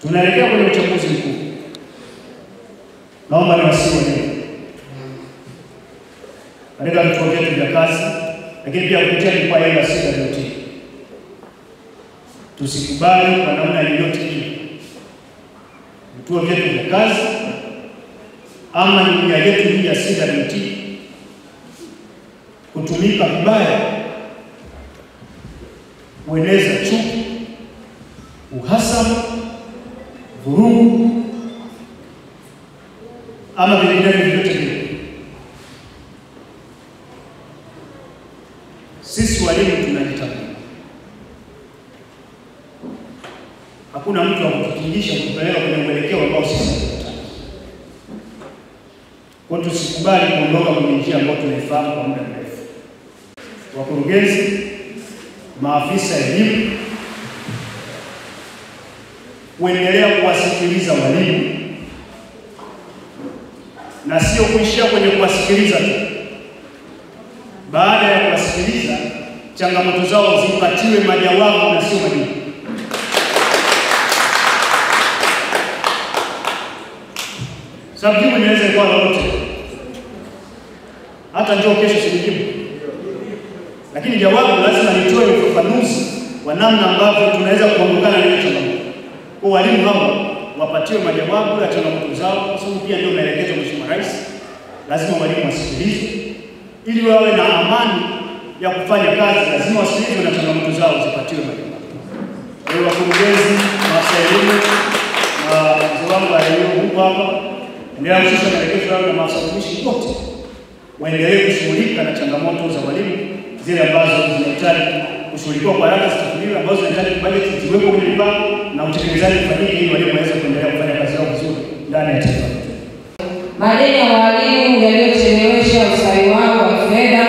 Tunaelekea kwenye uchaguzi mkuu. Naomba niwasihi katika vituo vyetu vya kazi, lakini pia kupitia jukwaa hili la CWT, tusikubali kwa namna yoyote ile vituo vyetu vya kazi ama jumuiya yetu hii ya CWT kutumika vibaya kueneza chuki, uhasama, vurugu ama vinginevyo vyote vile. Sisi walimu tunajitambua. Hakuna mtu wa kutukingisha kupeleka kwenye mwelekeo ambao sisi tunataka. Kwa hiyo tusikubali kuondoka kwenye njia ambayo tunaifahamu kwa muda mrefu. Wakurugenzi, maafisa elimu, kuendelea kuwasikiliza walimu na sio kuishia kwenye kuwasikiliza tu. Baada ya kuwasikiliza, changamoto zao zipatiwe majawabu na sio majibu. Sababu jibu inaweza kuwa lolote. Hata njoo kesho sijibu. Lakini jawabu lazima litoe ufafanuzi wa namna ambavyo tunaweza kuondokana na hiyo changamoto. Kwa walimu hao wapatiwe majawabu ya changamoto zao, kwa sababu pia ndio maelekezo ya Mheshimiwa Rais. Lazima walimu wasikilizwe ili wawe na amani ya kufanya kazi. Lazima wasikilizwe na changamoto zao zipatiwe majawabu. Kwa hiyo wakurugenzi, maafisa elimu na wazee wangu wa elimu huko hapa, endelea kushusha maelekezo yao na maafisa utumishi wote waendelee kushughulika na changamoto za walimu zile ambazo zinahitaji kushughulikiwa kwa haraka, zitatuliwe, ambazo zinahitaji bajeti ziwekwe kwenye mipango na utekelezaji ufanyike ili walimu waweze kuendelea kufanya kazi yao vizuri ndani ya taifa. Madeni ya walimu yaliyochelewesha ustawi wao wa fedha,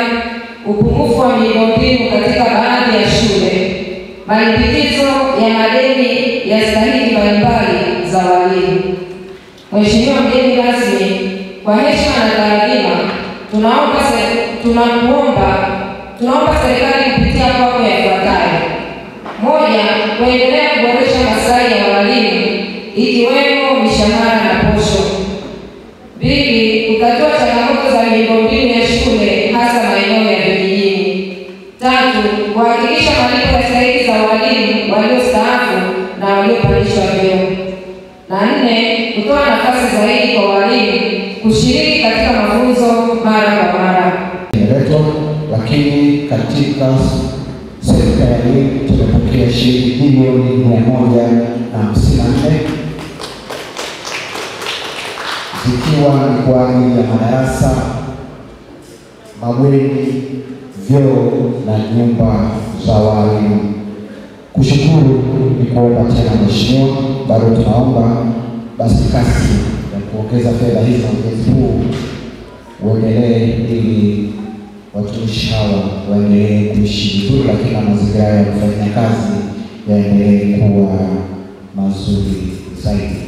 upungufu wa miundombinu katika baadhi ya shule, malimbikizo ya madeni ya stahiki mbalimbali za walimu. Mheshimiwa mgeni rasmi, kwa heshima na taadhima, tunaomba serikali kupitia kwako yafuatayo: moja, kuendelea kuboresha maslahi ya walimu ikiwemo mishahara na posho. Pili, kutatua changamoto za miundombinu ya shule hasa maeneo ya vijijini. Tatu, kuhakikisha malipo ya stahiki za walimu waliostaafu na waliopandishwa vyeo. Na nne, kutoa nafasi zaidi kwa walimu kushiriki katika mafunzo mara kwa mara. Lakini katika serikali tumepokea shilingi bilioni 154 zikiwa ni kwa ajili ya madarasa, mabweni, vyoo na nyumba za walimu. Kushukuru ni kuomba tena mheshimiwa, bado tunaomba basi kasi ya kuongeza fedha hizi na ujenzi huu uendelee ili watumishi hawa waendelee kuishi vizuri, lakini na mazingira ya kufanya kazi yaendelee kuwa mazuri zaidi.